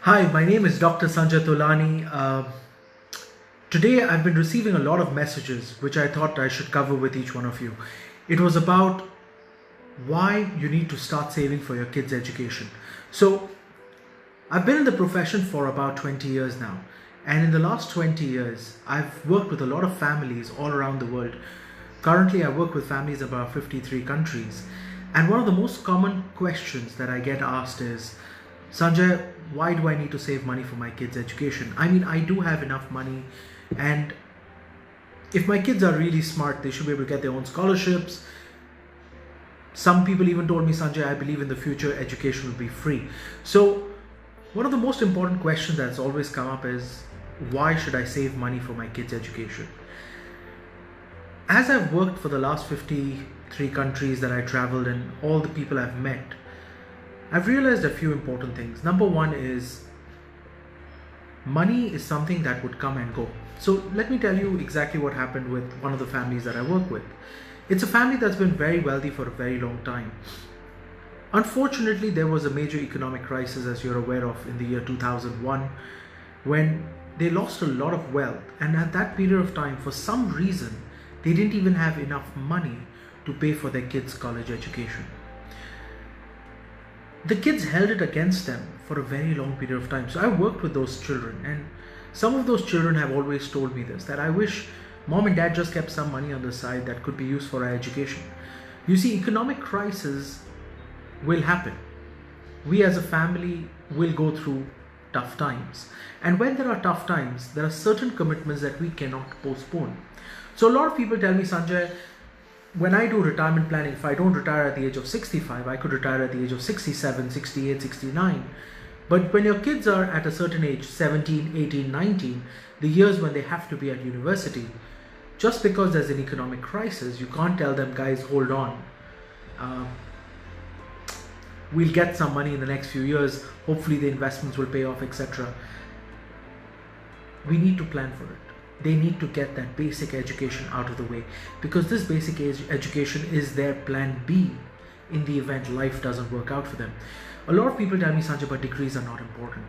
Hi, my name is Dr. Sanjay Tolani. Today I've been receiving a lot of messages which I thought I should cover with each one of you. It was about why you need to start saving for your kids' education. So, I've been in the profession for about 20 years now, and in the last 20 years, I've worked with a lot of families all around the world. Currently, I work with families in about 53 countries, and one of the most common questions that I get asked is, Sanjay, why do I need to save money for my kids' education? I mean, I do have enough money, and if my kids are really smart, they should be able to get their own scholarships. Some people even told me, Sanjay, I believe in the future education will be free. So, one of the most important questions that's always come up is, why should I save money for my kids' education? As I've worked for the last 53 countries that I traveled and all the people I've met, I've realized a few important things. Number one is money is something that would come and go. So let me tell you exactly what happened with one of the families that I work with. It's a family that's been very wealthy for a very long time. Unfortunately, there was a major economic crisis, as you're aware of, in the year 2001, when they lost a lot of wealth. And at that period of time, for some reason, they didn't even have enough money to pay for their kids' college education. The kids held it against them for a very long period of time. So I worked with those children, and some of those children have always told me this, that I wish mom and dad just kept some money on the side that could be used for our education. You see, economic crisis will happen. We as a family will go through tough times. And when there are tough times, there are certain commitments that we cannot postpone. So a lot of people tell me, Sanjay, when I do retirement planning, if I don't retire at the age of 65, I could retire at the age of 67, 68, 69. But when your kids are at a certain age, 17, 18, 19, the years when they have to be at university, just because there's an economic crisis, you can't tell them, guys, hold on. We'll get some money in the next few years. Hopefully the investments will pay off, etc. We need to plan for it. They need to get that basic education out of the way, because this basic education is their plan B in the event life doesn't work out for them. A lot of people tell me, Sanjay, but degrees are not important.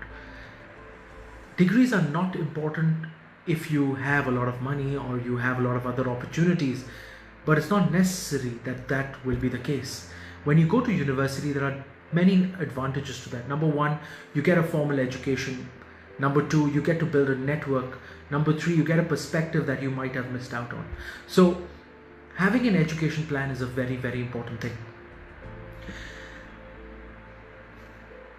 Degrees are not important if you have a lot of money or you have a lot of other opportunities, but it's not necessary that that will be the case. When you go to university, there are many advantages to that. Number one, you get a formal education. Number two, you get to build a network. Number three, you get a perspective that you might have missed out on. So having an education plan is a very, very important thing.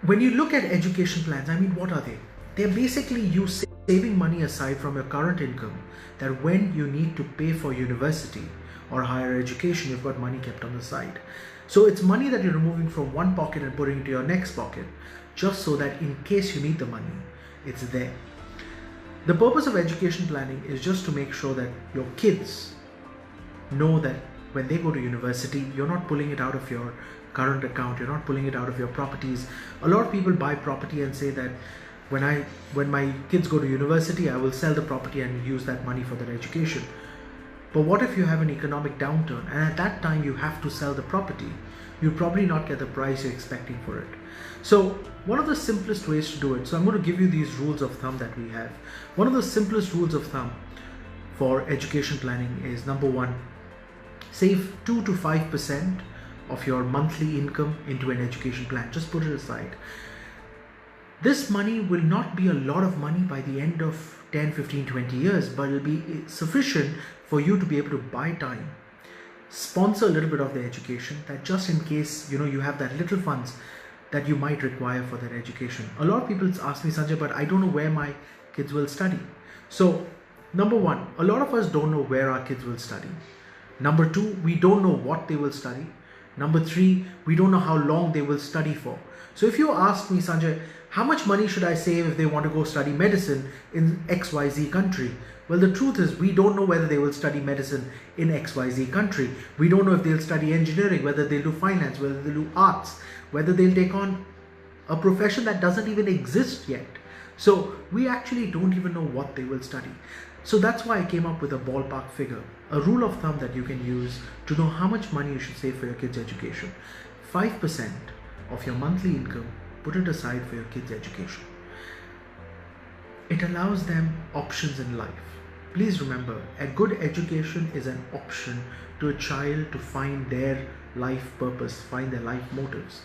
When you look at education plans, I mean, what are they? They're basically you saving money aside from your current income, that when you need to pay for university or higher education, you've got money kept on the side. So it's money that you're removing from one pocket and putting into your next pocket, just so that in case you need the money, it's there. The purpose of education planning is just to make sure that your kids know that when they go to university, you're not pulling it out of your current account, you're not pulling it out of your properties. A lot of people buy property and say that when my kids go to university, I will sell the property and use that money for their education. But what if you have an economic downturn and at that time you have to sell the property? You'll probably not get the price you're expecting for it. So one of the simplest ways to do it, so I'm going to give you these rules of thumb that we have. One of the simplest rules of thumb for education planning is, number one, save 2 to 5% of your monthly income into an education plan. Just put it aside. This money will not be a lot of money by the end of 10, 15, 20 years, but it'll be sufficient for you to be able to buy time, sponsor a little bit of the education, that just in case, you have that little funds that you might require for their education. A lot of people ask me, Sanjay, but I don't know where my kids will study. So number one, a lot of us don't know where our kids will study. Number two, we don't know what they will study. Number three, we don't know how long they will study for. So if you ask me, Sanjay, how much money should I save if they want to go study medicine in XYZ country? Well, the truth is we don't know whether they will study medicine in XYZ country. We don't know if they'll study engineering, whether they'll do finance, whether they'll do arts, whether they'll take on a profession that doesn't even exist yet. So we actually don't even know what they will study. So that's why I came up with a ballpark figure, a rule of thumb that you can use to know how much money you should save for your kids' education. 5% of your monthly income, put it aside for your kids' education. It allows them options in life. Please remember, a good education is an option to a child to find their life purpose, find their life motives.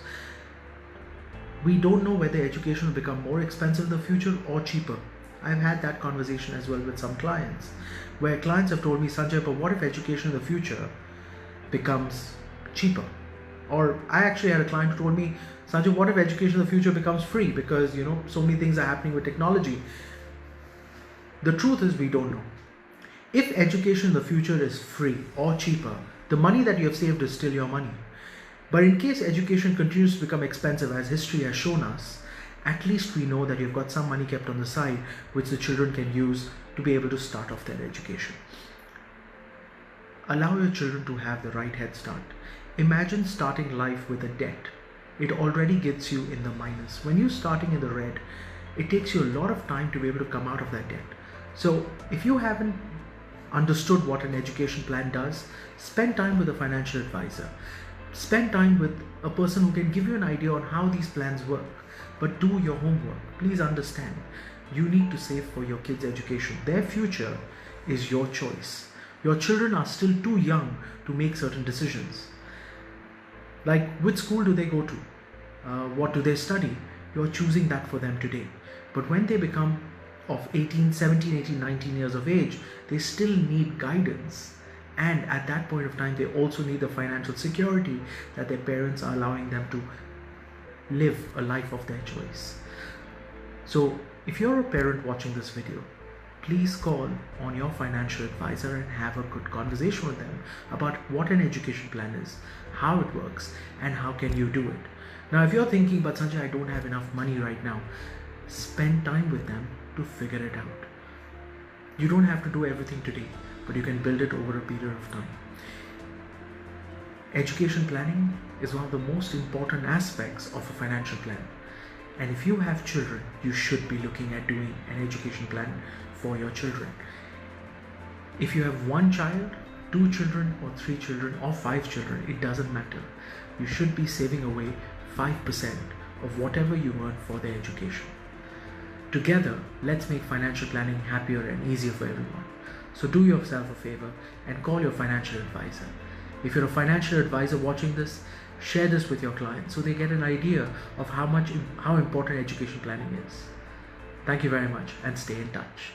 We don't know whether education will become more expensive in the future or cheaper. I've had that conversation as well with some clients, where clients have told me, Sanjay, but what if education in the future becomes cheaper? Or I actually had a client who told me, Sanjay, what if education in the future becomes free? Because, so many things are happening with technology. The truth is, we don't know. If education in the future is free or cheaper, the money that you have saved is still your money. But in case education continues to become expensive, as history has shown us, at least we know that you've got some money kept on the side which the children can use to be able to start off their education. Allow your children to have the right head start. Imagine starting life with a debt. It already gets you in the minus. When you're starting in the red, it takes you a lot of time to be able to come out of that debt. So if you haven't understood what an education plan does, spend time with a financial advisor. Spend time with a person who can give you an idea on how these plans work. But do your homework. Please understand, you need to save for your kids' education. Their future is your choice. Your children are still too young to make certain decisions. Like, which school do they go to? What do they study? You're choosing that for them today. But when they become of 17, 18, 19 years of age, they still need guidance. And at that point of time, they also need the financial security that their parents are allowing them to live a life of their choice. So if you're a parent watching this video, please call on your financial advisor and have a good conversation with them about what an education plan is, how it works, and how can you do it. Now, if you're thinking, but Sanjay, I don't have enough money right now, spend time with them to figure it out. You don't have to do everything today, but you can build it over a period of time. Education planning is one of the most important aspects of a financial plan. And if you have children, you should be looking at doing an education plan for your children. If you have one child, 2 children, or 3 children, or 5 children, it doesn't matter. You should be saving away 5% of whatever you earn for their education. Together, let's make financial planning happier and easier for everyone. So do yourself a favor and call your financial advisor. If you're a financial advisor watching this, share this with your clients so they get an idea of how important education planning is. Thank you very much and stay in touch.